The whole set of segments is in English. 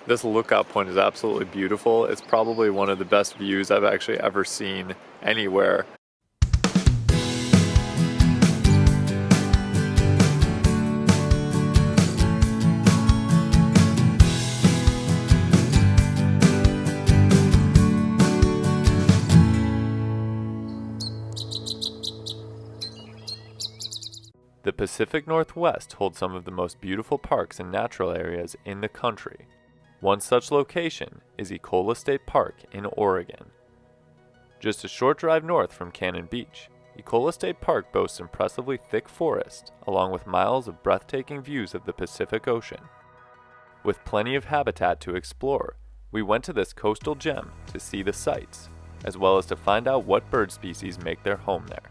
This lookout point is absolutely beautiful. It's probably one of the best views I've actually ever seen anywhere. The Pacific Northwest holds some of the most beautiful parks and natural areas in the country. One such location is Ecola State Park in Oregon. Just a short drive north from Cannon Beach, Ecola State Park boasts impressively thick forest, along with miles of breathtaking views of the Pacific Ocean. With plenty of habitat to explore, we went to this coastal gem to see the sights, as well as to find out what bird species make their home there.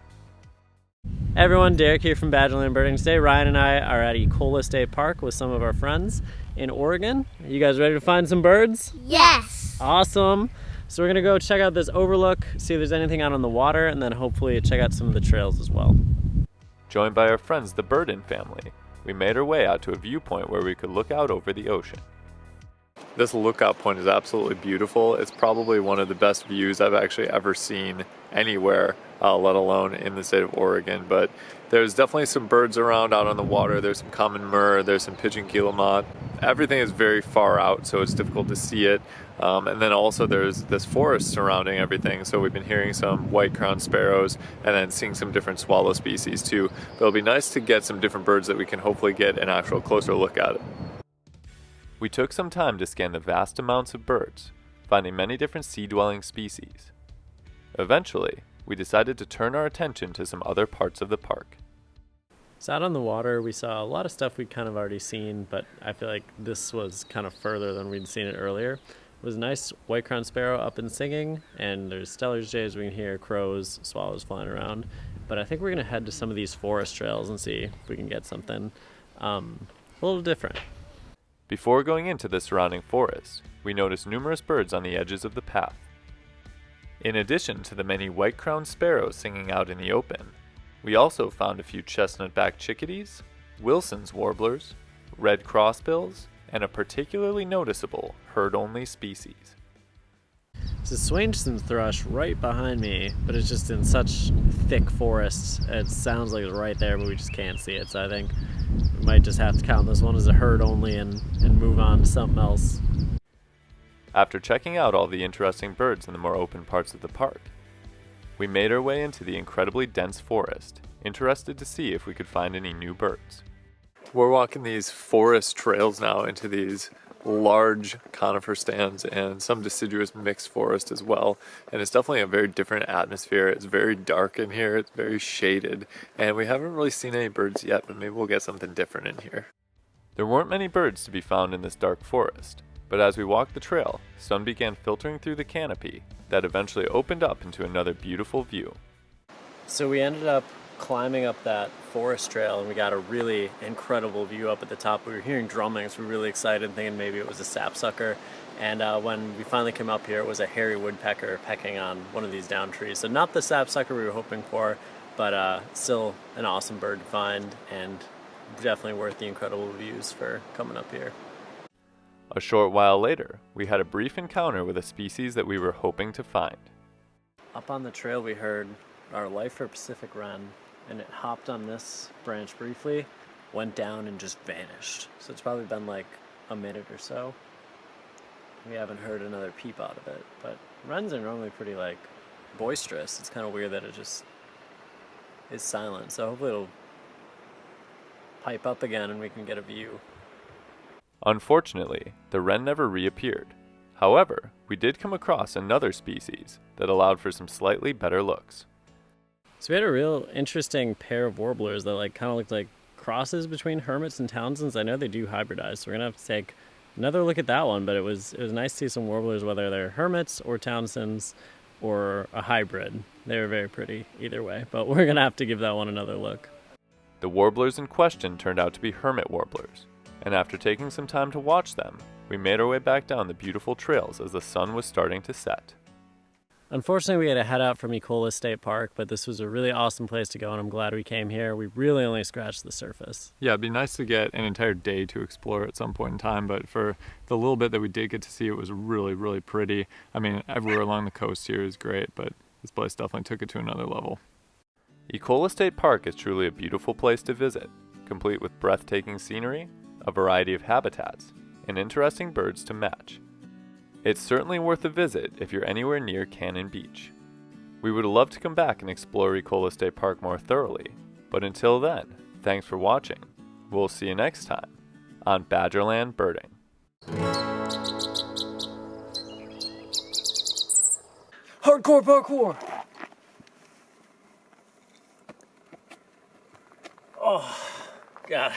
Hey everyone, Derek here from Badgerland Birding. Today Ryan and I are at Ecola State Park with some of our friends in Oregon. Are you guys ready to find some birds? Yes! Awesome! So we're gonna go check out this overlook, see if there's anything out on the water, and then hopefully check out some of the trails as well. Joined by our friends the Burden family, we made our way out to a viewpoint where we could look out over the ocean. This lookout point is absolutely beautiful. It's probably one of the best views I've actually ever seen anywhere, let alone in the state of Oregon. But there's definitely some birds around out on the water. There's some common murre, there's some pigeon guillemot. Everything is very far out, so it's difficult to see it. And then also there's this forest surrounding everything. So we've been hearing some white-crowned sparrows and then seeing some different swallow species too. But it'll be nice to get some different birds that we can hopefully get an actual closer look at it. We took some time to scan the vast amounts of birds, finding many different sea-dwelling species. Eventually, we decided to turn our attention to some other parts of the park. So out on the water, we saw a lot of stuff we'd kind of already seen, but I feel like this was kind of further than we'd seen it earlier. It was a nice white-crowned sparrow up and singing, and there's Steller's jays, we can hear crows, swallows flying around. But I think we're going to head to some of these forest trails and see if we can get something a little different. Before going into the surrounding forest, we noticed numerous birds on the edges of the path. In addition to the many white-crowned sparrows singing out in the open, we also found a few chestnut-backed chickadees, Wilson's warblers, red crossbills, and a particularly noticeable herd-only species. It's a Swainson's thrush right behind me, but it's just in such thick forests. It sounds like it's right there, but we just can't see it. So I think we might just have to count this one as a herd only and move on to something else. After checking out all the interesting birds in the more open parts of the park, we made our way into the incredibly dense forest, interested to see if we could find any new birds. We're walking these forest trails now into these large conifer stands and some deciduous mixed forest as well, and it's definitely a very different atmosphere. It's very dark in here, it's very shaded, and we haven't really seen any birds yet, but maybe we'll get something different in here. There weren't many birds to be found in this dark forest, but as we walked the trail, sun began filtering through the canopy that eventually opened up into another beautiful view. So we ended up climbing up that forest trail and we got a really incredible view up at the top. We were hearing drumming, so we were really excited, thinking maybe it was a sapsucker. And when we finally came up here, it was a hairy woodpecker pecking on one of these down trees. So not the sapsucker we were hoping for, but still an awesome bird to find and definitely worth the incredible views for coming up here. A short while later, we had a brief encounter with a species that we were hoping to find. Up on the trail we heard our lifer Pacific wren, and it hopped on this branch briefly, went down and just vanished. So it's probably been like a minute or so. We haven't heard another peep out of it, but wrens are normally pretty like boisterous. It's kind of weird that it just is silent. So hopefully it'll pipe up again and we can get a view. Unfortunately, the wren never reappeared. However, we did come across another species that allowed for some slightly better looks. So we had a real interesting pair of warblers that like kind of looked like crosses between hermits and Townsends. I know they do hybridize, so we're gonna have to take another look at that one, but it was nice to see some warblers, whether they're hermits or Townsends or a hybrid. They were very pretty either way, but we're gonna have to give that one another look. The warblers in question turned out to be hermit warblers, and after taking some time to watch them, we made our way back down the beautiful trails as the sun was starting to set. Unfortunately, we had to head out from Ecola State Park, but this was a really awesome place to go, and I'm glad we came here. We really only scratched the surface. Yeah, it'd be nice to get an entire day to explore at some point in time, but for the little bit that we did get to see, it was really, really pretty. I mean, everywhere along the coast here is great, but this place definitely took it to another level. Ecola State Park is truly a beautiful place to visit, complete with breathtaking scenery, a variety of habitats, and interesting birds to match. It's certainly worth a visit if you're anywhere near Cannon Beach. We would love to come back and explore Ecola State Park more thoroughly, but until then, thanks for watching. We'll see you next time on Badgerland Birding. Hardcore parkour! Oh, God.